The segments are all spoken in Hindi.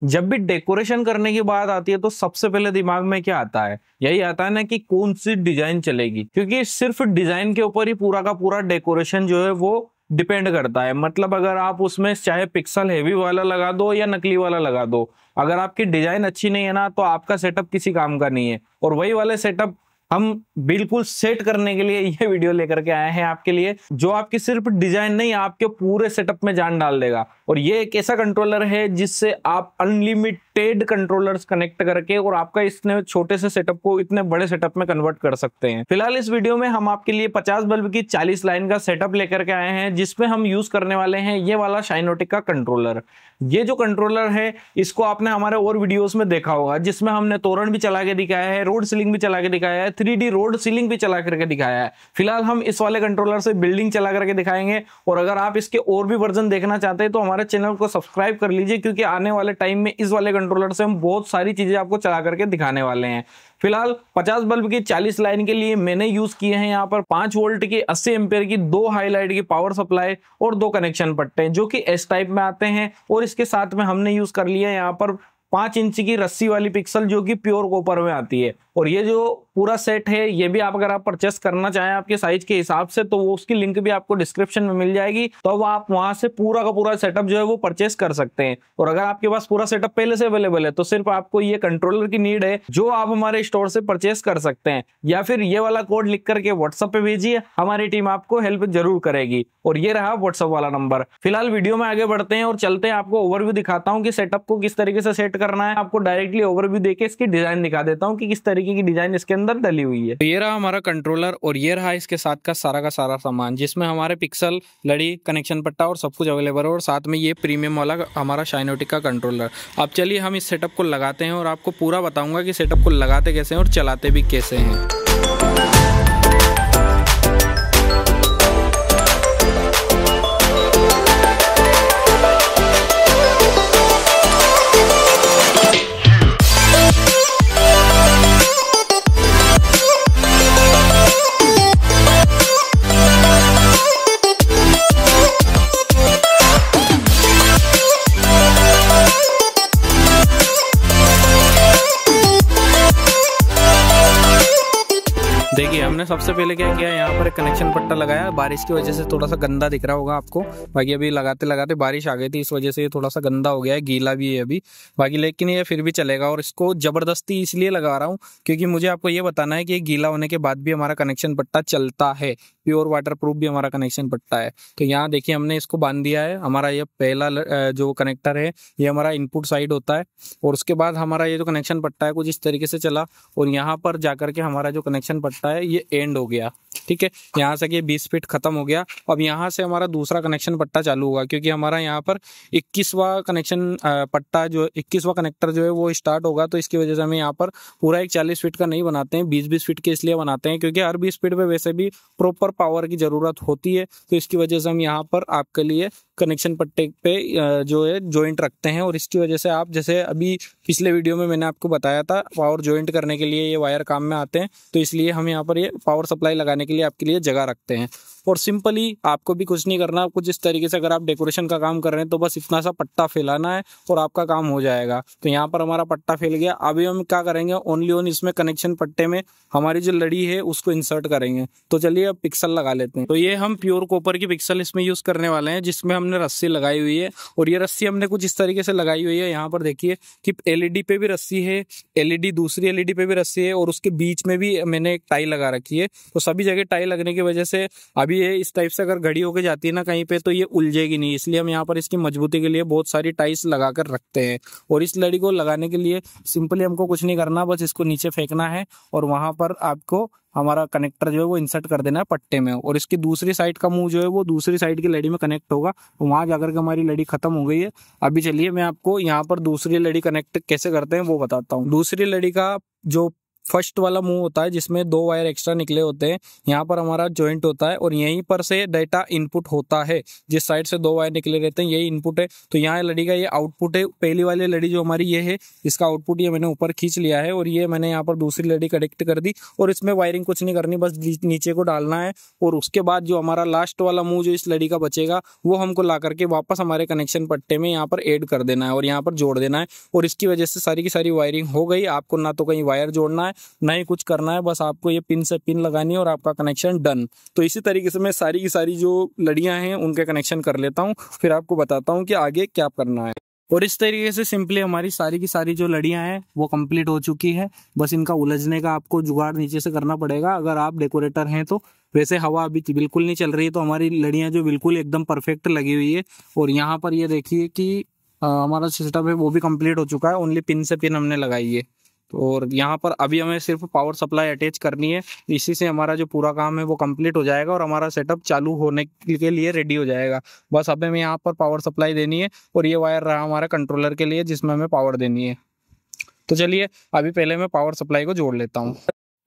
जब भी डेकोरेशन करने की बात आती है तो सबसे पहले दिमाग में क्या आता है, यही आता है ना कि कौन सी डिजाइन चलेगी, क्योंकि सिर्फ डिजाइन के ऊपर ही पूरा का पूरा डेकोरेशन जो है वो डिपेंड करता है। मतलब अगर आप उसमें चाहे पिक्सल हेवी वाला लगा दो या नकली वाला लगा दो, अगर आपकी डिजाइन अच्छी नहीं है ना तो आपका सेटअप किसी काम का नहीं है। और वही वाले सेटअप हम बिल्कुल सेट करने के लिए ये वीडियो लेकर के आए हैं आपके लिए, जो आपकी सिर्फ डिजाइन नहीं आपके पूरे सेटअप में जान डाल देगा। और ये एक ऐसा कंट्रोलर है जिससे आप अनलिमिटेड कंट्रोलर्स कनेक्ट करके और आपका इतने छोटे से सेटअप को इतने बड़े सेटअप में कन्वर्ट कर सकते हैं। फिलहाल इस वीडियो में हम आपके लिए 50 बल्ब की 40 लाइन का सेटअप लेकर के आए हैं, जिसमें हम यूज करने वाले हैं ये वाला शाइनोटिक का कंट्रोलर। ये जो कंट्रोलर है इसको आपने हमारे और वीडियोस में देखा होगा, जिसमें हमने तोरण भी चला के दिखाया है, रोड सीलिंग भी चला के दिखाया है, 3D रोड सीलिंग भी चला करके दिखाया है। फिलहाल हम इस वाले कंट्रोलर से बिल्डिंग चला करके दिखाएंगे। और अगर आप इसके और भी वर्जन देखना चाहते हैं तो हमारे चैनल को सब्सक्राइब कर लीजिए, क्योंकि आने वाले टाइम में इस वाले कंट्रोलर से हम बहुत सारी चीजें आपको चला करके दिखाने वाले हैं। फिलहाल 50 बल्ब की 40 लाइन के लिए मैंने यूज किए हैं यहाँ पर 5 वोल्ट की 80 एम्पेयर की 2 हाईलाइट की पावर सप्लाई और 2 कनेक्शन पट्टे जो कि एस टाइप में आते हैं। और इसके साथ में हमने यूज कर लिया है यहाँ पर 5 इंच की रस्सी वाली पिक्सल जो कि प्योर कॉपर में आती है। और ये जो पूरा सेट है ये भी आप अगर आप परचेस करना चाहें आपके साइज के हिसाब से तो वो उसकी लिंक भी आपको डिस्क्रिप्शन में मिल जाएगी, तो अब आप वहां से पूरा का पूरा सेटअप जो है वो परचेस कर सकते हैं। और अगर आपके पास पूरा सेटअप पहले से अवेलेबल है तो सिर्फ आपको ये कंट्रोलर की नीड है, जो आप हमारे स्टोर से परचेस कर सकते हैं, या फिर ये वाला कोड लिख करके व्हाट्सएप पे भेजिए, हमारी टीम आपको हेल्प जरूर करेगी। और ये रहा व्हाट्सएप वाला नंबर। फिलहाल वीडियो में आगे बढ़ते हैं और चलते हैं, आपको ओवरव्यू दिखाता हूँ कि सेटअप को किस तरीके से सेट करना है। आपको डायरेक्टली ओवरव्यू देके इसकी डिजाइन दिखा देता हूँ कि किस तरीके की डिजाइन इसके अंदर डली हुई है। तो ये रहा हमारा कंट्रोलर और ये रहा इसके साथ का सारा सामान, जिसमें हमारे पिक्सल, लड़ी, कनेक्शन पट्टा और सब कुछ अवेलेबल है। और साथ में ये प्रीमियम वाला हमारा शाइनोटिक का कंट्रोलर। अब चलिए हम इस सेटअप को लगाते हैं और आपको पूरा बताऊंगा कि सेटअप को लगाते कैसे हैं और चलाते भी कैसे हैं। देखिए हमने सबसे पहले क्या किया, यहाँ पर कनेक्शन पट्टा लगाया। बारिश की वजह से थोड़ा सा गंदा दिख रहा होगा आपको, बाकी अभी लगाते लगाते बारिश आ गई थी, इस वजह से ये थोड़ा सा गंदा हो गया है, गीला भी है अभी बाकी, लेकिन ये फिर भी चलेगा। और इसको जबरदस्ती इसलिए लगा रहा हूँ क्योंकि मुझे आपको ये बताना है कि ये गीला होने के बाद भी हमारा कनेक्शन पट्टा चलता है, प्योर वाटर प्रूफ भी हमारा कनेक्शन पट्टा है। तो यहाँ देखिए हमने इसको बांध दिया है। हमारा ये पहला जो कनेक्टर है ये हमारा इनपुट साइड होता है, और उसके बाद हमारा ये जो कनेक्शन पट्टा है कुछ इस तरीके से चला, और यहाँ पर जाकर के हमारा जो कनेक्शन पट्टा है ये एंड हो गया। ठीक है, यहाँ से ये 20 फीट खत्म हो गया। अब यहाँ से हमारा दूसरा कनेक्शन पट्टा चालू होगा, क्योंकि हमारा यहाँ पर 21वां कनेक्शन पट्टा जो 21वां कनेक्टर जो है वो स्टार्ट होगा। तो इसकी वजह से हमें यहाँ पर पूरा एक 40 फीट का नहीं बनाते हैं, 20-20 फीट के इसलिए बनाते हैं क्योंकि हर 20 फीट पे वैसे भी प्रॉपर पावर की जरूरत होती है। तो इसकी वजह से हम यहाँ पर आपके लिए कनेक्शन पट्टे पे जो है जॉइंट रखते हैं। और इसकी वजह से आप जैसे अभी पिछले वीडियो में मैंने आपको बताया था पावर जॉइंट करने के लिए ये वायर काम में आते हैं, तो इसलिए हम यहाँ पर ये पावर सप्लाई लगाने के लिए आपके लिए जगह रखते हैं। और सिंपली आपको भी कुछ नहीं करना, कुछ इस तरीके से अगर आप डेकोरेशन का काम कर रहे हैं तो बस इतना सा पट्टा फैलाना है और आपका काम हो जाएगा। तो यहाँ पर हमारा पट्टा फैल गया। अभी हम क्या करेंगे, ओनली ओन इसमें कनेक्शन पट्टे में हमारी जो लड़ी है उसको इंसर्ट करेंगे। तो चलिए अब पिक्सल लगा लेते हैं। तो ये हम प्योर कॉपर की पिक्सल इसमें यूज करने वाले हैं, जिसमें हमने रस्सी लगाई हुई है। और ये रस्सी हमने कुछ इस तरीके से लगाई हुई है, यहाँ पर देखिए कि एलईडी पे भी रस्सी है, एलईडी दूसरी एलईडी पे भी रस्सी है, और उसके बीच में भी मैंने एक टाई लगा रखी है। तो सभी जगह टाई लगने की वजह से अभी ये इस टाइप से अगर घड़ी होके जाती है ना कहीं पे तो ये उलझेगी नहीं, इसलिए हम यहाँ पर इसकी मजबूती के लिए बहुत सारी टाइस लगाकर रखते हैं। और इस लड़ी को लगाने के लिए सिंपली हमको कुछ नहीं करना, बस इसको नीचे फेंकना है और वहां पर आपको हमारा कनेक्टर जो है वो इंसर्ट कर देना है पट्टे में। और इसकी दूसरी साइड का मुंह जो है वो दूसरी साइड की लड़ी में कनेक्ट होगा, वहां जाकर के हमारी लड़ी खत्म हो गई है। अभी चलिए मैं आपको यहाँ पर दूसरी लड़ी कनेक्ट कैसे करते हैं वो बताता हूँ। दूसरी लड़ी का जो फर्स्ट वाला मूव होता है जिसमें 2 वायर एक्स्ट्रा निकले होते हैं, यहाँ पर हमारा जॉइंट होता है और यहीं पर से डेटा इनपुट होता है। जिस साइड से 2 वायर निकले रहते हैं यही इनपुट है। तो यहाँ लड़ी का ये आउटपुट है। पहली वाली लड़ी जो हमारी ये है, इसका आउटपुट ये मैंने ऊपर खींच लिया है और ये मैंने यहाँ पर दूसरी लड़ी कनेक्ट कर दी और इसमें वायरिंग कुछ नहीं करनी, बस नीचे को डालना है। और उसके बाद जो हमारा लास्ट वाला मूव जो इस लड़ी का बचेगा वो हमको ला करके वापस हमारे कनेक्शन पट्टे में यहाँ पर ऐड कर देना है और यहाँ पर जोड़ देना है। और इसकी वजह से सारी की सारी वायरिंग हो गई। आपको ना तो कहीं वायर जोड़ना है ना ही कुछ करना है, बस आपको ये पिन से पिन लगानी है और आपका कनेक्शन डन। तो इसी तरीके से मैं सारी की सारी जो लड़ियाँ हैं उनके कनेक्शन कर लेता हूँ, फिर आपको बताता हूँ कि आगे क्या करना है। और इस तरीके से सिंपली हमारी सारी की सारी जो लड़ियां हैं वो कंप्लीट हो चुकी है। बस इनका उलझने का आपको जुगाड़ नीचे से करना पड़ेगा अगर आप डेकोरेटर हैं तो। वैसे हवा अभी बिल्कुल नहीं चल रही है तो हमारी लड़ियां जो बिल्कुल एकदम परफेक्ट लगी हुई है। और यहाँ पर ये देखिए कि हमारा सिस्टम है वो भी कंप्लीट हो चुका है, ओनली पिन से पिन हमने लगाई है। और यहाँ पर अभी हमें सिर्फ पावर सप्लाई अटैच करनी है, इसी से हमारा जो पूरा काम है वो कंप्लीट हो जाएगा और हमारा सेटअप चालू होने के लिए रेडी हो जाएगा। बस अब हमें यहाँ पर पावर सप्लाई देनी है और ये वायर रहा हमारा कंट्रोलर के लिए जिसमें हमें पावर देनी है। तो चलिए अभी पहले मैं पावर सप्लाई को जोड़ लेता हूँ।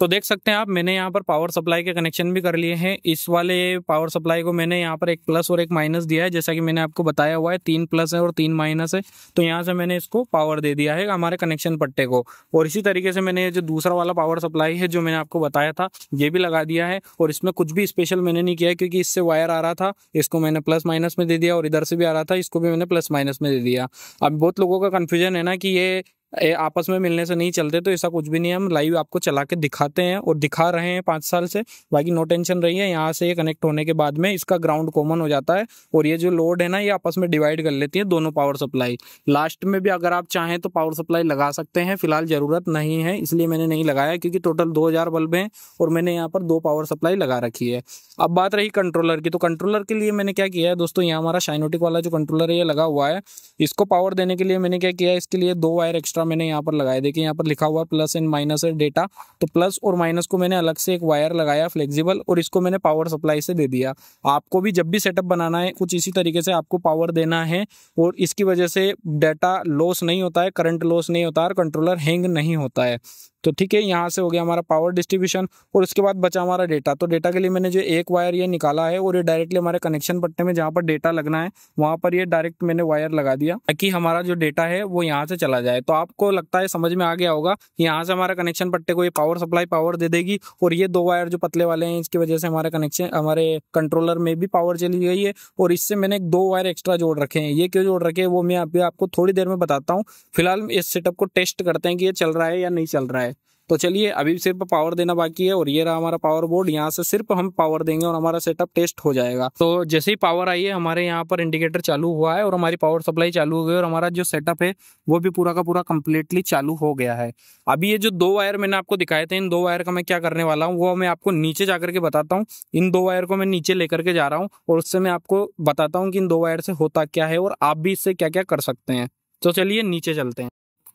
तो देख सकते हैं आप, मैंने यहाँ पर पावर सप्लाई के कनेक्शन भी कर लिए हैं। इस वाले पावर सप्लाई को मैंने यहाँ पर एक प्लस और एक माइनस दिया है, जैसा कि मैंने आपको बताया हुआ है 3 प्लस है और 3 माइनस है। तो यहाँ से मैंने इसको पावर दे दिया है हमारे कनेक्शन पट्टे को। और इसी तरीके से मैंने जो दूसरा वाला पावर सप्लाई है जो मैंने आपको बताया था ये भी लगा दिया है। और इसमें कुछ भी स्पेशल मैंने नहीं किया है क्योंकि इससे वायर आ रहा था, इसको मैंने प्लस माइनस में दे दिया और इधर से भी आ रहा था, इसको भी मैंने प्लस माइनस में दे दिया। अब बहुत लोगों का कन्फ्यूजन है ना कि ये आपस में मिलने से नहीं चलते, तो ऐसा कुछ भी नहीं है। हम लाइव आपको चला के दिखाते हैं और दिखा रहे हैं 5 साल से। बाकी नो टेंशन रही है, यहाँ से ये कनेक्ट होने के बाद में इसका ग्राउंड कॉमन हो जाता है और ये जो लोड है ना ये आपस में डिवाइड कर लेती है दोनों पावर सप्लाई। लास्ट में भी अगर आप चाहें तो पावर सप्लाई लगा सकते हैं, फिलहाल ज़रूरत नहीं है इसलिए मैंने नहीं लगाया क्योंकि टोटल 2000 बल्ब हैं और मैंने यहाँ पर 2 पावर सप्लाई लगा रखी है। अब बात रही कंट्रोलर की, तो कंट्रोलर के लिए मैंने क्या किया है दोस्तों, यहाँ हमारा शाइनोटिक वाला जो कंट्रोलर है ये लगा हुआ है। इसको पावर देने के लिए मैंने क्या किया है, इसके लिए 2 वायर एक्स्ट्रा मैंने यहाँ पर लगाए। देखिए यहाँ पर लिखा हुआ प्लस एंड माइनस है डेटा, तो प्लस और माइनस को मैंने अलग से एक वायर लगाया फ्लेक्सिबल और इसको मैंने पावर सप्लाई से दे दिया। आपको भी जब भी सेटअप बनाना है कुछ इसी तरीके से आपको पावर देना है और इसकी वजह से डाटा लॉस नहीं होता है, करंट लॉस नहीं होता है और कंट्रोलर हैंग नहीं होता है। तो ठीक है, यहाँ से हो गया हमारा पावर डिस्ट्रीब्यूशन। और उसके बाद बचा हमारा डेटा। तो डेटा के लिए मैंने जो एक वायर ये निकाला है और ये डायरेक्टली हमारे कनेक्शन पट्टे में जहाँ पर डेटा लगना है वहाँ पर ये डायरेक्ट मैंने वायर लगा दिया ताकि हमारा जो डेटा है वो यहाँ से चला जाए। तो आपको लगता है समझ में आ गया होगा कि यहाँ से हमारा कनेक्शन पट्टे को ये पावर सप्लाई पावर दे देगी और ये 2 वायर जो पतले वाले हैं इसकी वजह से हमारे कनेक्शन हमारे कंट्रोलर में भी पावर चली गई है। और इससे मैंने 2 वायर एक्स्ट्रा जोड़ रखे हैं। ये क्यों जोड़ रखे हैं वो मैं अभी आपको थोड़ी देर में बताता हूँ। फिलहाल इस सेटअप को टेस्ट करते हैं कि ये चल रहा है या नहीं चल रहा है। तो चलिए अभी सिर्फ पावर देना बाकी है और ये रहा हमारा पावर बोर्ड। यहाँ से सिर्फ हम पावर देंगे और हमारा सेटअप टेस्ट हो जाएगा। तो जैसे ही पावर आई है हमारे यहाँ पर इंडिकेटर चालू हुआ है और हमारी पावर सप्लाई चालू हो गई और हमारा जो सेटअप है वो भी पूरा का पूरा कंप्लीटली चालू हो गया है। अभी ये जो 2 वायर मैंने आपको दिखाए थे, इन 2 वायर का मैं क्या करने वाला हूँ वो मैं आपको नीचे जाकर के बताता हूँ। इन 2 वायर को मैं नीचे लेकर के जा रहा हूँ और उससे मैं आपको बताता हूँ कि इन 2 वायर से होता क्या है और आप भी इससे क्या क्या कर सकते हैं। तो चलिए नीचे चलते हैं।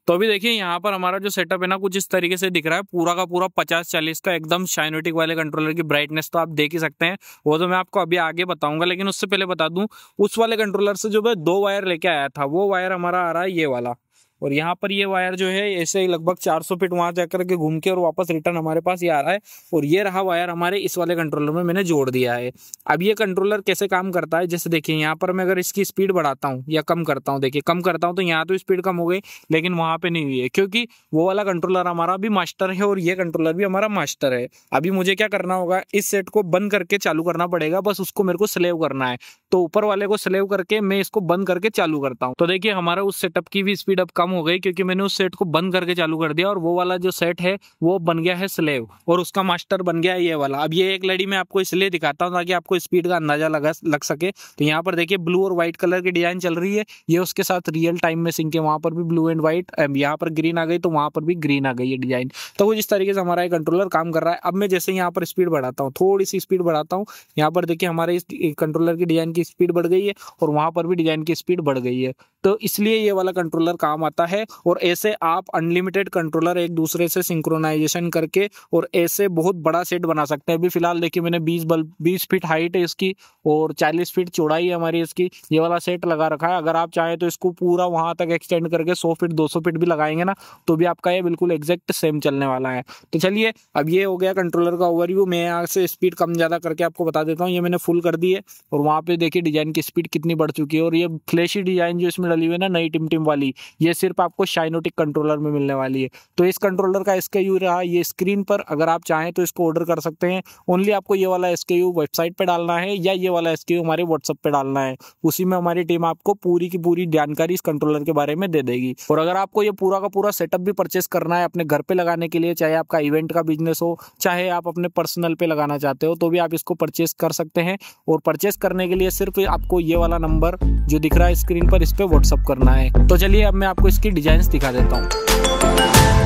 तो अभी देखिए यहाँ पर हमारा जो सेटअप है ना कुछ इस तरीके से दिख रहा है, पूरा का पूरा 50-40 का एकदम शाइनोटिक वाले कंट्रोलर की ब्राइटनेस तो आप देख ही सकते हैं। वो तो मैं आपको अभी आगे बताऊंगा, लेकिन उससे पहले बता दूं उस वाले कंट्रोलर से जो मैं 2 वायर लेके आया था वो वायर हमारा आ रहा है ये वाला। और यहाँ पर ये वायर जो है ऐसे ही लगभग 400 फीट वहां जाकर के घूम के और वापस रिटर्न हमारे पास ये आ रहा है। और ये रहा वायर हमारे इस वाले कंट्रोलर में मैंने जोड़ दिया है। अब ये कंट्रोलर कैसे काम करता है, जैसे देखिए यहाँ पर मैं अगर इसकी स्पीड बढ़ाता हूँ या कम करता हूँ, देखिए कम करता हूँ तो यहाँ तो स्पीड कम हो गई लेकिन वहां पे नहीं हुई है क्योंकि वो वाला कंट्रोलर हमारा भी मास्टर है और ये कंट्रोलर भी हमारा मास्टर है। अभी मुझे क्या करना होगा, इस सेट को बंद करके चालू करना पड़ेगा, बस उसको मेरे को स्लेव करना है। तो ऊपर वाले को स्लेव करके मैं इसको बंद करके चालू करता हूँ। तो देखिए हमारा उस सेटअप की भी स्पीड अब कम हो गई क्योंकि मैंने उस सेट को बंद करके चालू कर दिया और वो वाला जो सेट है वो बन गया है स्लेव और उसका मास्टर बन गया है ये वाला। अब ये एक लड़ी मैं आपको इसलिए दिखाता हूँ ताकि आपको स्पीड का अंदाजा लग सके। तो यहाँ पर देखिए ब्लू और व्हाइट कलर की डिजाइन चल रही है, ये उसके साथ रियल टाइम में सिंक है। वहां पर भी ब्लू एंड व्हाइट, यहाँ पर ग्रीन आ गई तो वहां पर भी ग्रीन आ गई है डिजाइन। तो वो जिस तरीके से हमारा कंट्रोलर काम कर रहा है। अब मैं जैसे यहाँ पर स्पीड बढ़ाता हूँ, थोड़ी सी स्पीड बढ़ाता हूँ, यहाँ पर देखिए हमारे इस कंट्रोलर की डिजाइन की स्पीड बढ़ गई है और वहां पर भी डिजाइन की स्पीड बढ़ गई है। तो इसलिए ये वाला कंट्रोलर काम आता है। और ऐसे आप अनलिमिटेड कंट्रोलर एक दूसरे से सिंक्रोनाइजेशन करके और ऐसे बहुत बड़ा सेट बना सकते हैं। अभी फिलहाल देखिए मैंने 20 फीट हाइट है इसकी और 40 फीट चौड़ाई है हमारी इसकी, ये वाला सेट लगा रखा है। अगर आप चाहें तो इसको पूरा वहां तक एक्सटेंड करके 100 फीट 200 फीट भी लगाएंगे ना तो भी आपका ये बिल्कुल एग्जैक्ट सेम चलने वाला है। तो चलिए अब ये हो गया कंट्रोलर का ओवरव्यू। मैं यहाँ से स्पीड कम ज़्यादा करके आपको बता देता हूँ। ये मैंने फुल कर दी है और वहाँ पे देखिए डिजाइन की स्पीड कितनी बढ़ चुकी है। और ये फ्लैशी डिजाइन जो इसमें डली हुई है ना नई टिम वाली, ये सिर्फ आपको शाइनोटिक कंट्रोलर में मिलने वाली है। तो इस कंट्रोलर का SKU रहा ये स्क्रीन पर, अगर आप चाहें तो इसको ऑर्डर कर सकते हैं। ओनली आपको ये वाला SKU वेबसाइट पे डालना है या ये वाला SKU हमारे व्हाट्सएप पे डालना है, उसी में हमारी टीम आपको पूरी की पूरी जानकारी इस कंट्रोलर के बारे में दे देगी। और अगर आपको ये पूरा का पूरा सेटअप भी परचेस करना है अपने घर पे लगाने के लिए, चाहे आपका इवेंट का बिजनेस हो चाहे आप अपने पर्सनल पे लगाना चाहते हो, तो भी आप इसको परचेस कर सकते हैं। और परचेस करने के लिए सिर्फ आपको ये वाला नंबर जो दिख रहा है स्क्रीन पर, इस पे व्हाट्सएप करना है। तो चलिए अब मैं आपको इसकी डिजाइन्स दिखा देता हूँ।